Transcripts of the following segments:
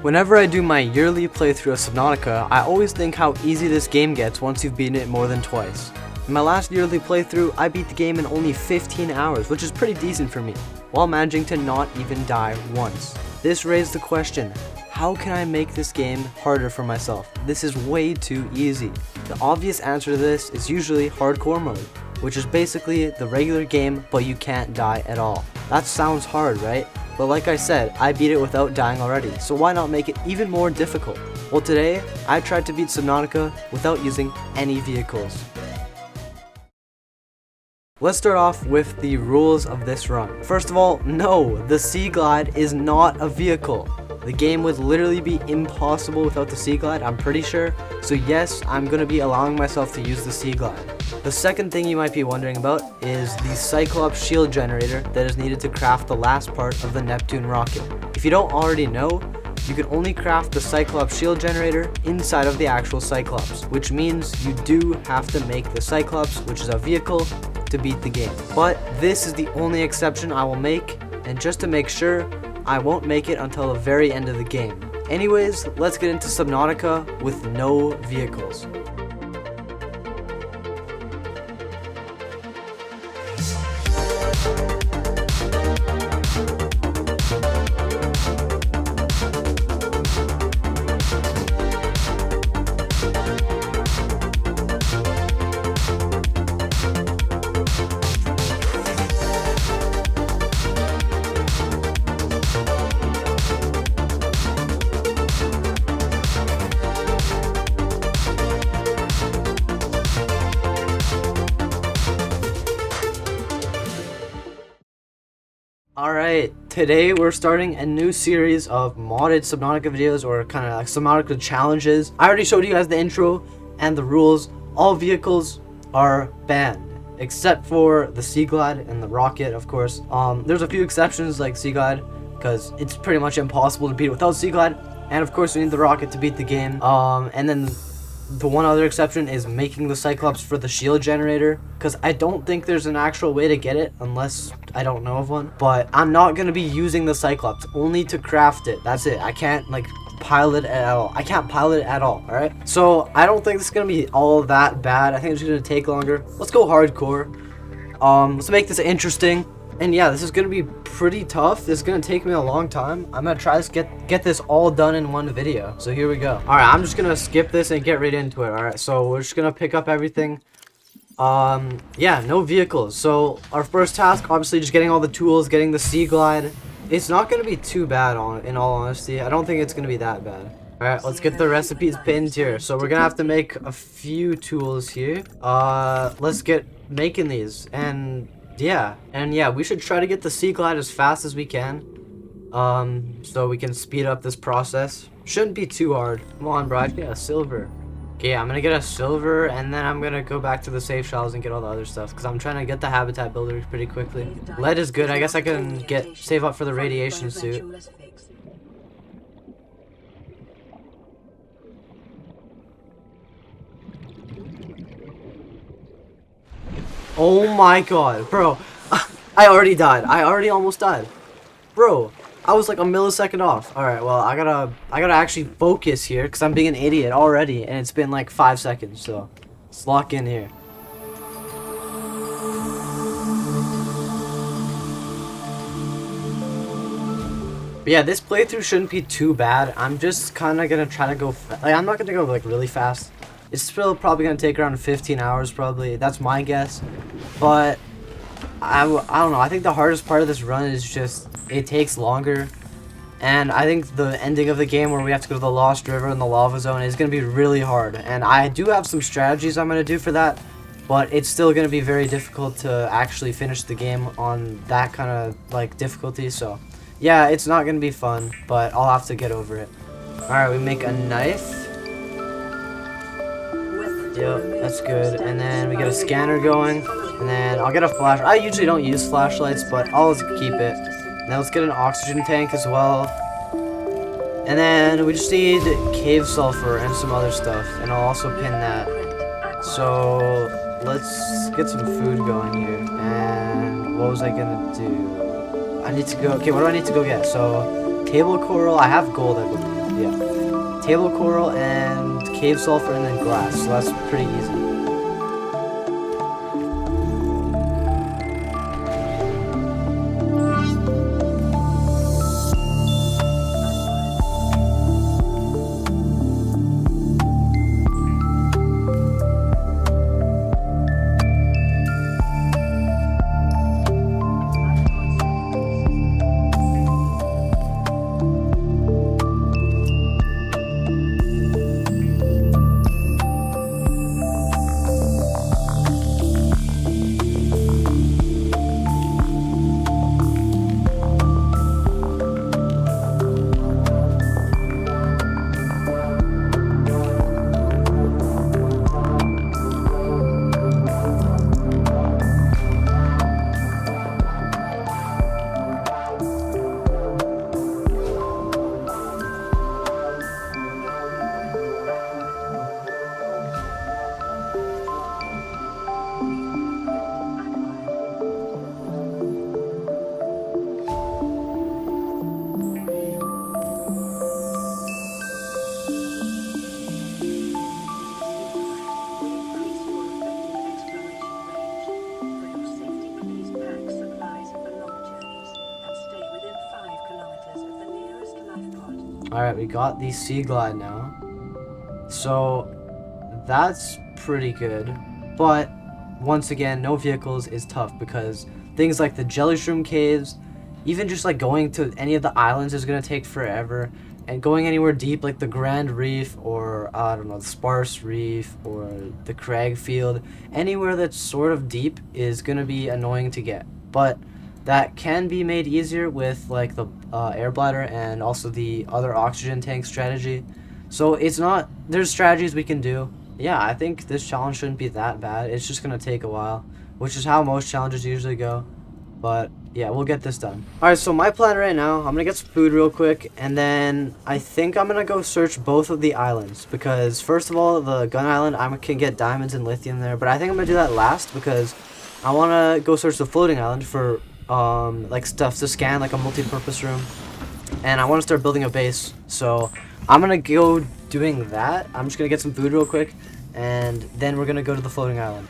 Whenever I do my yearly playthrough of Subnautica, I always think how easy this game gets once you've beaten it more than twice. In my last yearly playthrough, I beat the game in only 15 hours, which is pretty decent for me, while managing to not even die once. This raised the question, how can I make this game harder for myself? This is way too easy. The obvious answer to this is usually hardcore mode, which is basically the regular game, but you can't die at all. That sounds hard, right? But like I said, I beat it without dying already, so why not make it even more difficult? Well, today, I tried to beat Subnautica without using any vehicles. Let's start off with the rules of this run. First of all, no, the Sea Glide is not a vehicle. The game would literally be impossible without the Sea Glide, I'm pretty sure. So yes, I'm going to be allowing myself to use the Sea Glide. The second thing you might be wondering about is the Cyclops shield generator that is needed to craft the last part of the Neptune rocket. If you don't already know, you can only craft the Cyclops shield generator inside of the actual Cyclops, which means you do have to make the Cyclops, which is a vehicle, to beat the game. But this is the only exception I will make, and just to make sure, I won't make it until the very end of the game. Anyways, let's get into Subnautica with no vehicles. Alright, today we're starting a new series of modded Subnautica videos, or kind of like Subnautica challenges. I already showed you guys the intro and the rules. All vehicles are banned, except for the Sea Glide and the rocket, of course. There's a few exceptions like Sea Glide, because it's pretty much impossible to beat it without Sea Glide. And of course we need the rocket to beat the game. And then the one other exception is making the Cyclops for the shield generator, because I don't think there's an actual way to get it unless I don't know of one. But I'm not going to be using the Cyclops, only to craft it. That's it. I can't like pilot it at all. I can't pilot it at all, alright? So I don't think this is going to be all that bad. I think it's going to take longer. Let's go hardcore. Let's make this interesting. And yeah, this is going to be pretty tough. This is going to take me a long time. I'm going to try to get this all done in one video. So here we go. Alright, I'm just going to skip this and get right into it. Alright, so we're just going to pick up everything. Yeah, no vehicles. So our first task, obviously just getting all the tools, getting the Sea Glide. It's not going to be too bad, in all honesty. I don't think it's going to be that bad. Alright, let's get the recipes pinned here. So we're going to have to make a few tools here. Let's get making these. And yeah, we should try to get the Sea Glide as fast as we can, so we can speed up this process. Shouldn't be too hard. Come on, bro, I get a silver. Okay, I'm gonna get a silver, and then I'm gonna go back to the safe shelves and get all the other stuff, because I'm trying to get the habitat builder pretty quickly. Lead is good. I guess I can save up for the radiation suit. Oh my god, bro. I already died. I already almost died. Bro, I was like a millisecond off. Alright, well, I gotta actually focus here, because I'm being an idiot already, and it's been like 5 seconds, so let's lock in here. But yeah, this playthrough shouldn't be too bad. I'm just kind of gonna try to go, I'm not gonna go like really fast. It's still probably going to take around 15 hours, probably. That's my guess. But I don't know. I think the hardest part of this run is just it takes longer. And I think the ending of the game where we have to go to the Lost River and the Lava Zone is going to be really hard. And I do have some strategies I'm going to do for that. But it's still going to be very difficult to actually finish the game on that kind of like difficulty. So yeah, it's not going to be fun. But I'll have to get over it. Alright, we make a knife. Yep, that's good. And then we get a scanner going. And then I'll get a flash. I usually don't use flashlights, but I'll just keep it. Now let's get an oxygen tank as well. And then we just need cave sulfur and some other stuff. And I'll also pin that. So let's get some food going here. And what was I gonna do? I need to go. Okay, what do I need to go get? So table coral. I have gold, I believe. Yeah. Table coral and cave sulfur and then glass. So that's pretty easy. Alright, we got the Sea Glide now. So, that's pretty good. But, once again, no vehicles is tough because things like the Jelly Shroom Caves, even just like going to any of the islands is going to take forever. And going anywhere deep like the Grand Reef or, I don't know, the Sparse Reef or the Crag Field, anywhere that's sort of deep is going to be annoying to get. But that can be made easier with like the air bladder and also the other oxygen tank strategy. So it's not, there's strategies we can do. Yeah, I think this challenge shouldn't be that bad. It's just going to take a while, which is how most challenges usually go. But yeah, we'll get this done. Alright, so my plan right now, I'm going to get some food real quick, and then I think I'm going to go search both of the islands, because first of all, the gun island, I can get diamonds and lithium there, but I think I'm going to do that last, because I want to go search the floating island for like stuff to scan, like a multi-purpose room, and I want to start building a base. So I'm gonna go doing that. I'm just gonna get some food real quick, and then we're gonna go to the floating island.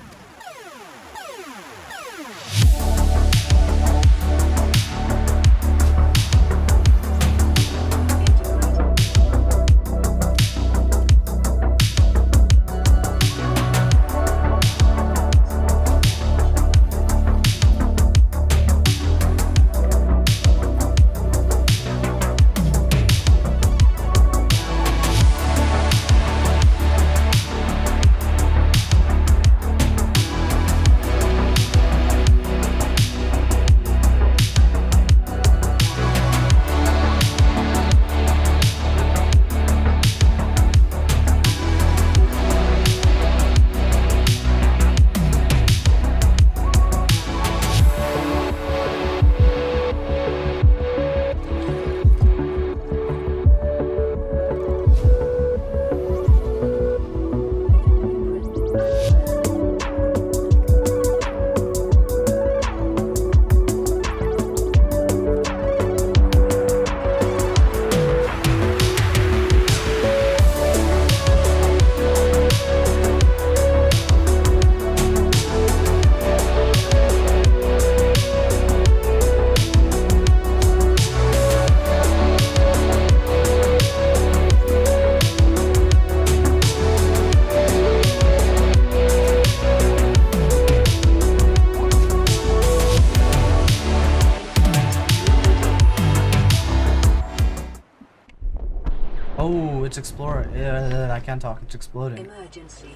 Oh, it's exploring. Yeah, I can't talk. It's exploding. Emergency.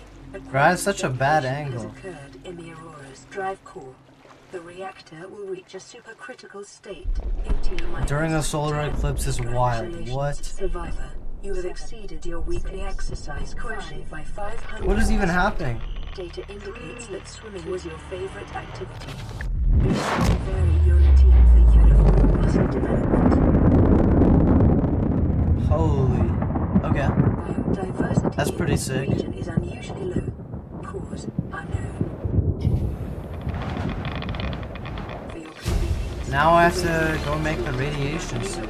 Right, it's such a bad angle. In the Aurora's drive core. The reactor will reach a supercritical state in T- During a solar eclipse is wild. What? Survivor, you have exceeded your weekly exercise quotient by 500. What is even happening? Data indicates that swimming was your favorite activity. Be sure to vary your routine for uniform muscle development. Holy. Okay. Biodiversity That's pretty in this sick. region is unusually low. Cause unknown. For your convenience, Now I have to go make the radiation suit.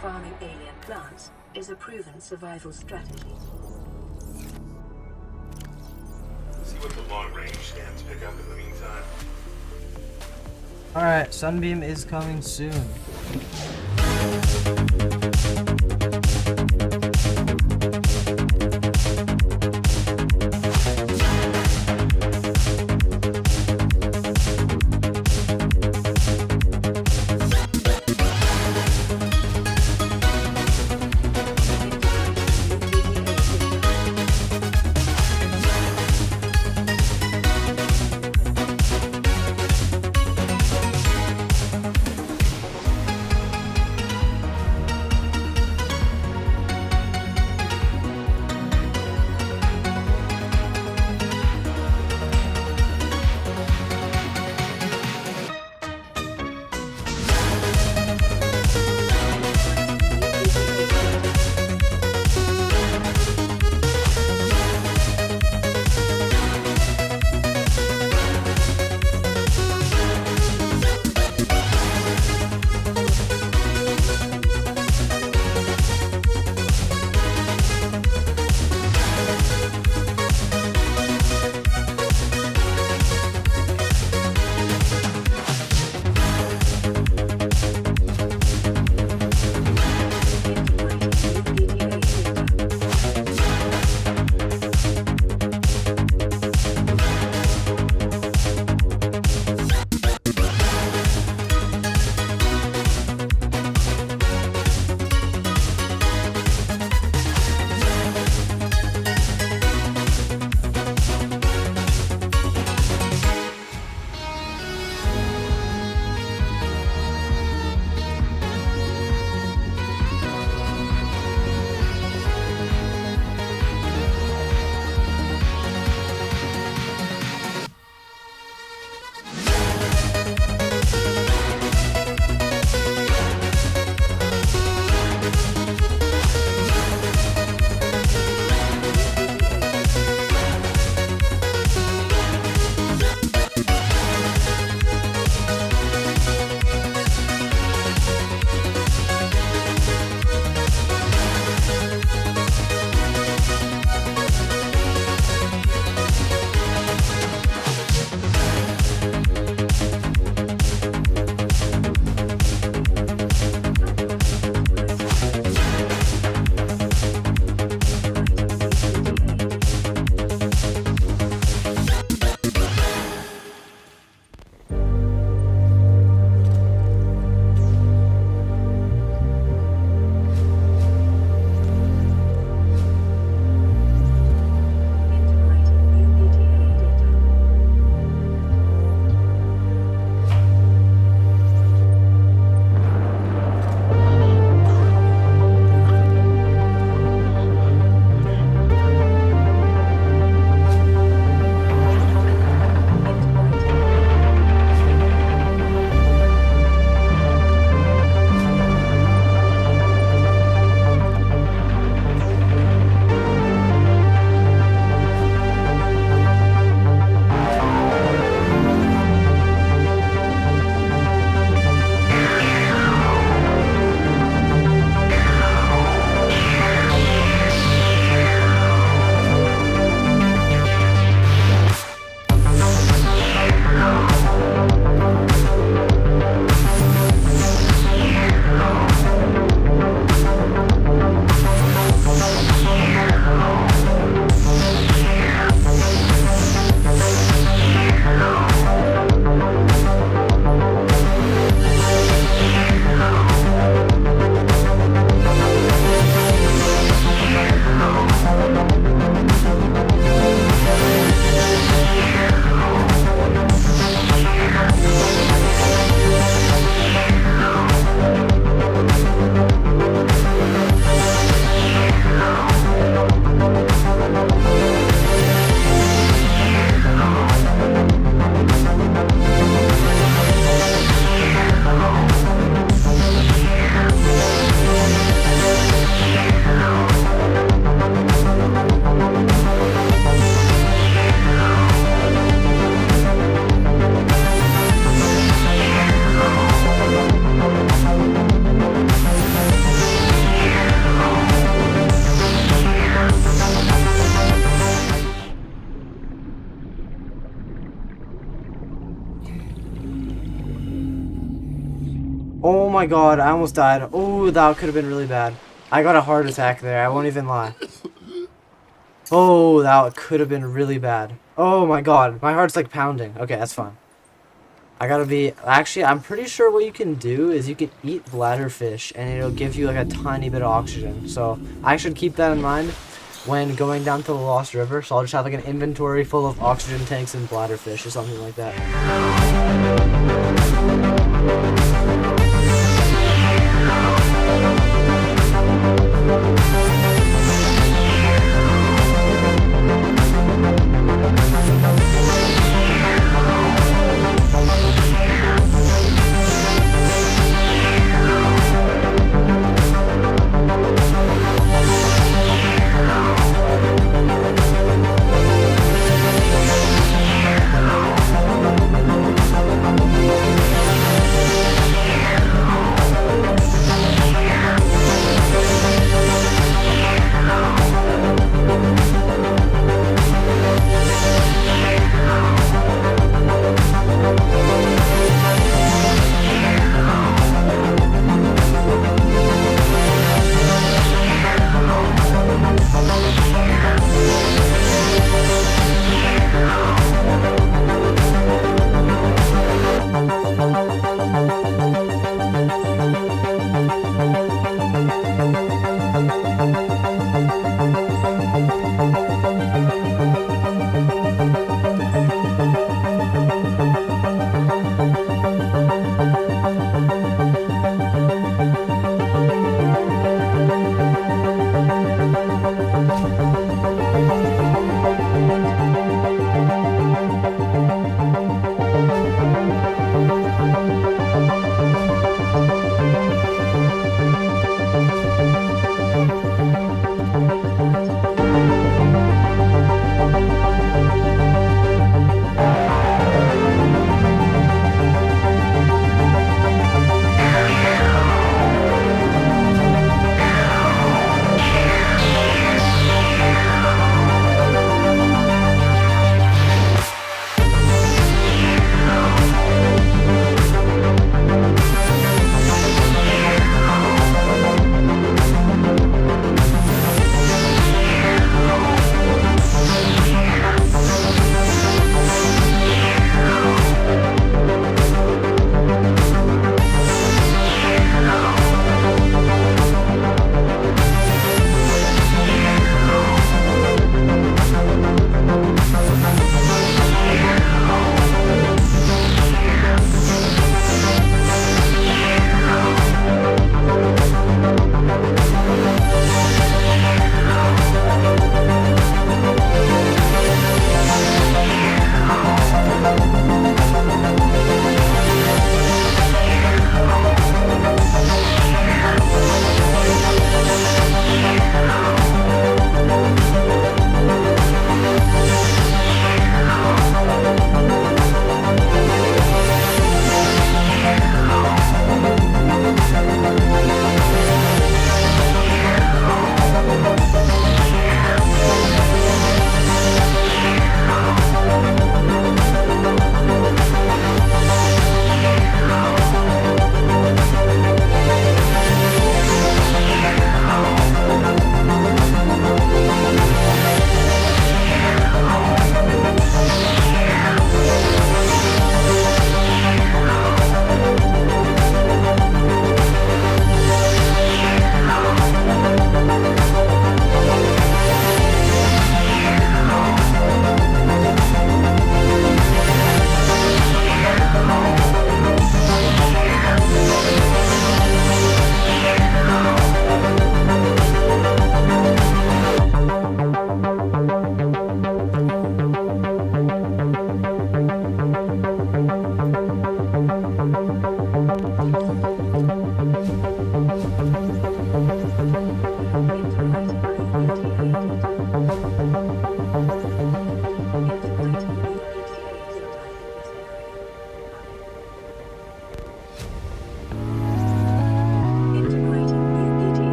farming alien plants is a proven survival strategy. See what the long-range scans pick up in the meantime. Alright, Sunbeam is coming soon. my god, I almost died. Oh, that could have been really bad. I got a heart attack there, I won't even lie. Oh, that could have been really bad. Oh my god, my heart's like pounding. Okay, that's fine. I gotta be... Actually, I'm pretty sure what you can do is you can eat bladderfish and it'll give you like a tiny bit of oxygen. So I should keep that in mind when going down to the Lost River. So I'll just have like an inventory full of oxygen tanks and bladderfish or something like that.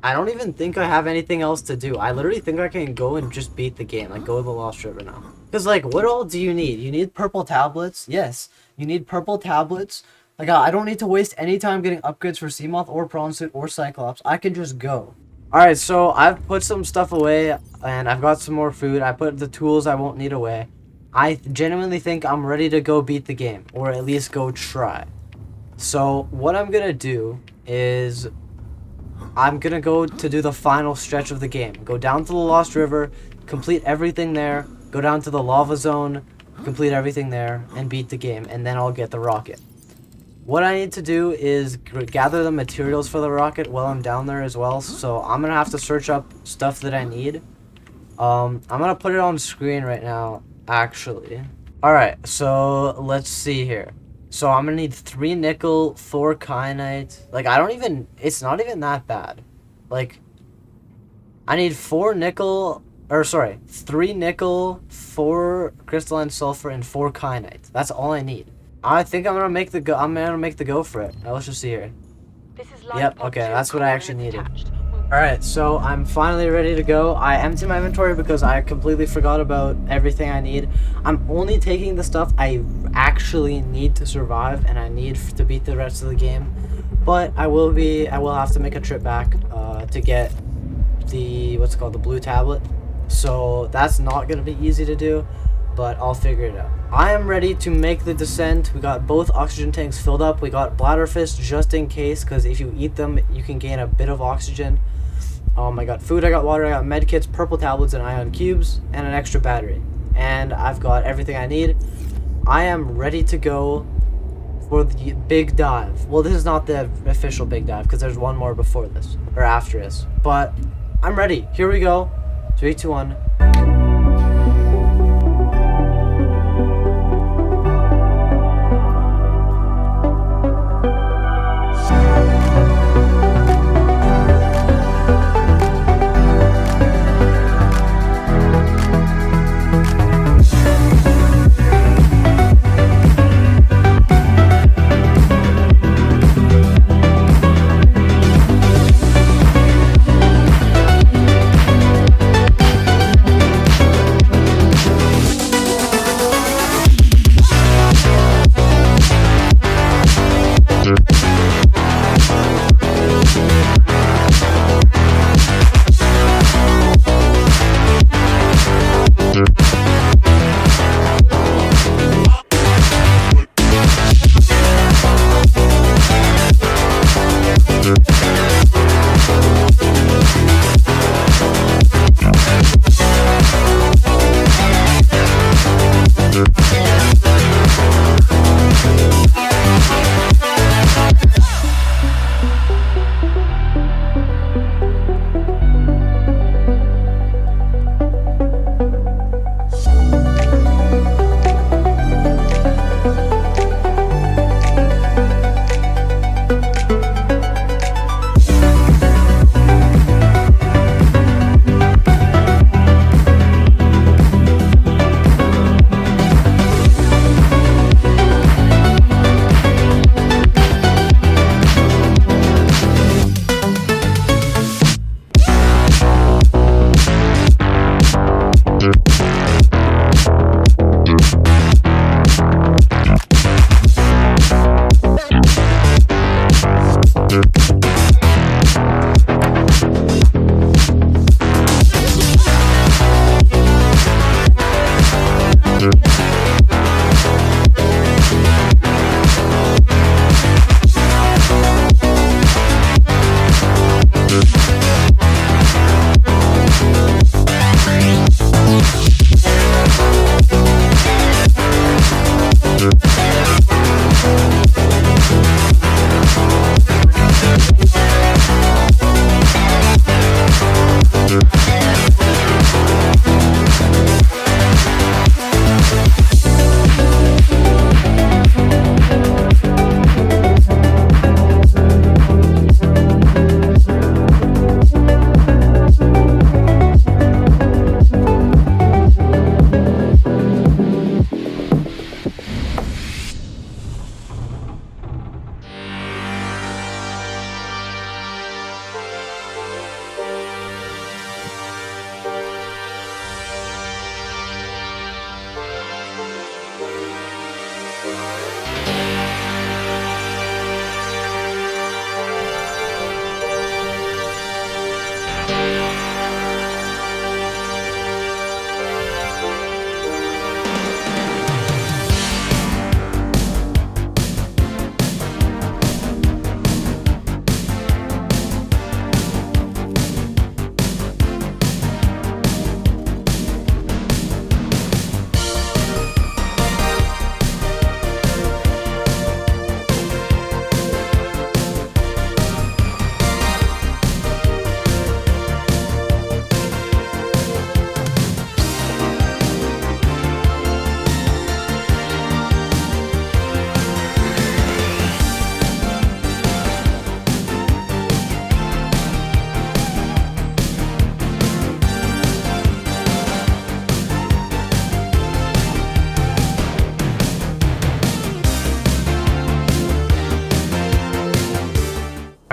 I don't even think I have anything else to do. I literally think I can go and just beat the game. Like, go to the Lost River now. Because, like, what all do you need? You need purple tablets. Yes, you need purple tablets. Like, I don't need to waste any time getting upgrades for Seamoth or Prawn Suit or Cyclops. I can just go. Alright, so I've put some stuff away, and I've got some more food. I put the tools I won't need away. I genuinely think I'm ready to go beat the game, or at least go try. So, what I'm gonna do is I'm gonna go to do the final stretch of the game. Go down to the Lost River, complete everything there, go down to the lava zone, complete everything there, and beat the game, and then I'll get the rocket. What I need to do is gather the materials for the rocket while I'm down there as well, so I'm gonna have to search up stuff that I need. I'm gonna put it on screen right now, actually. Alright, so let's see here. So I'm gonna need 3 nickel, 4 kyanite. Like, it's not even that bad. Like, I need 4 nickel, or sorry, 3 nickel, 4 crystalline sulfur, and 4 kyanite. That's all I need. I think I'm gonna make the go for it. Now, let's just see here. Yep, okay, that's what I actually needed. Alright, so I'm finally ready to go. I emptied my inventory because I completely forgot about everything I need. I'm only taking the stuff I actually need to survive and I need to beat the rest of the game. But I will have to make a trip back to get the, the blue tablet. So that's not gonna be easy to do, but I'll figure it out. I am ready to make the descent. We got both oxygen tanks filled up. We got bladderfish just in case, because if you eat them, you can gain a bit of oxygen. I got food, I got water, I got medkits, purple tablets, and ion cubes, and an extra battery. And I've got everything I need. I am ready to go for the big dive. Well, this is not the official big dive, because there's one more before this, or after this. But I'm ready. Here we go. 3, 2, 1.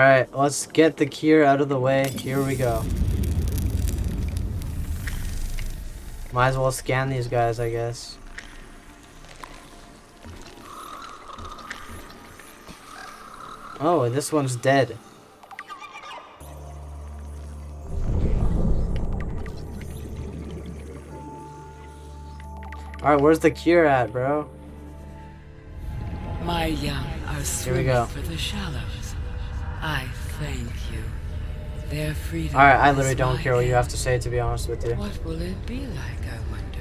Alright, let's get the gear out of the way. Here we go. Might as well scan these guys, I guess. Oh, this one's dead. Alright, where's the cure at, bro? My young are swimming go. for the shallows. I thank you. Their freedom. Alright, I is literally don't my care what you gift. have to say, to be honest with you. What will it be like, I wonder,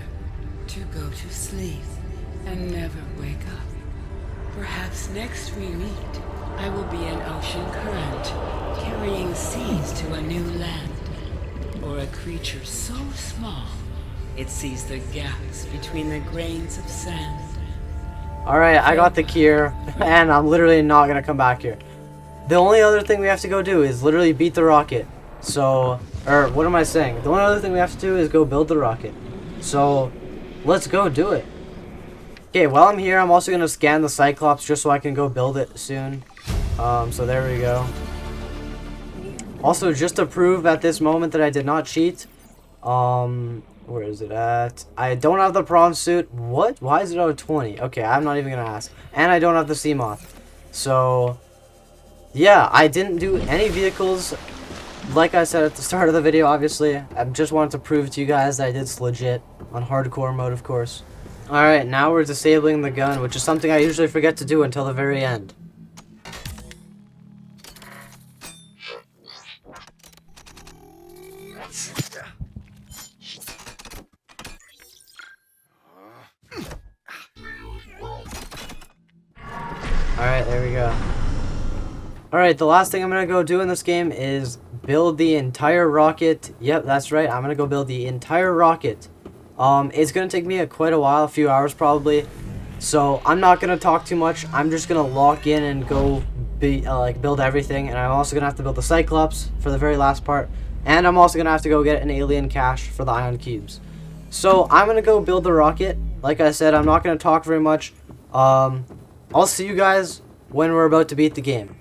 to go to sleep and never wake up? Perhaps next we meet, I will be an ocean current, carrying seas to a new land. Or a creature so small, it sees the gaps between the grains of sand. Alright, I got the cure, and I'm literally not gonna come back here. The only other thing we have to go do is literally beat the rocket. So, or what am I saying? The only other thing we have to do is go build the rocket. So, let's go do it. Okay, while I'm here, I'm also gonna scan the Cyclops just so I can go build it soon. So there we go. Also, just to prove at this moment that I did not cheat, where is it at? I don't have the prawn suit. What? Why is it out of 20? Okay, I'm not even gonna ask. And I don't have the Seamoth. So, yeah, I didn't do any vehicles. Like I said at the start of the video, obviously. I just wanted to prove to you guys that I did this legit. On hardcore mode, of course. Alright, now we're disabling the gun, which is something I usually forget to do until the very end. Alright, there we go. Alright, the last thing I'm gonna go do in this game is build the entire rocket. Yep, that's right, I'm gonna go build the entire rocket. It's gonna take me quite a while, a few hours probably. So I'm not gonna talk too much. I'm just gonna lock in and go build everything. And I'm also gonna have to build the Cyclops for the very last part. And I'm also gonna have to go get an alien cache for the ion cubes. So I'm gonna go build the rocket. Like I said, I'm not gonna talk very much. I'll see you guys when we're about to beat the game.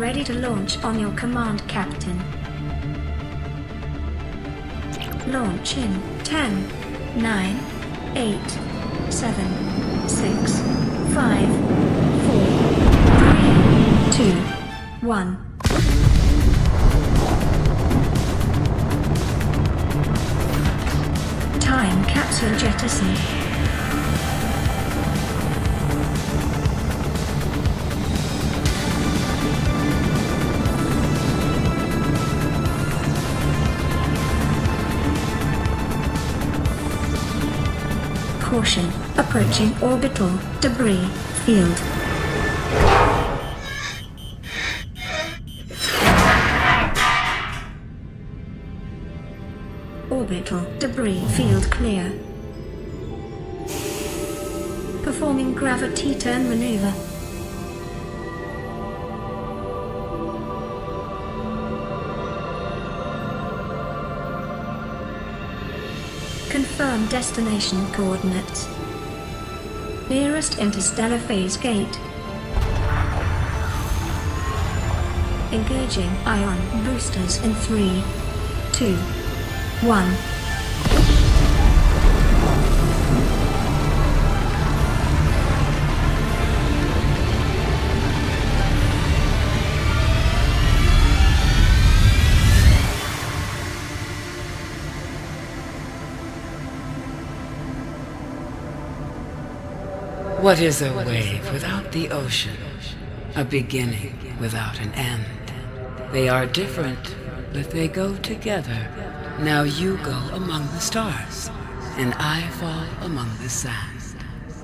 ready to launch on your command, Captain. Launch in 10, 9, 8, 7, 6, 5, 4, 3, 2, 1. Time capsule jettison. Caution, approaching orbital debris field. Orbital debris field clear. Performing gravity turn maneuver. Confirm destination coordinates. Nearest interstellar phase gate. Engaging ion boosters in 3, 2, 1. What is a wave without the ocean? A beginning without an end. They are different, but they go together. Now you go among the stars, and I fall among the sand.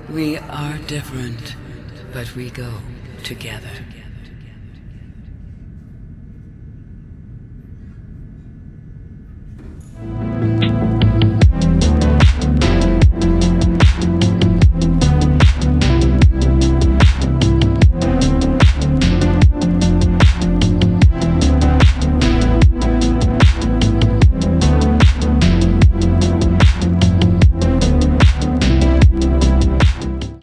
We are different, but we go together.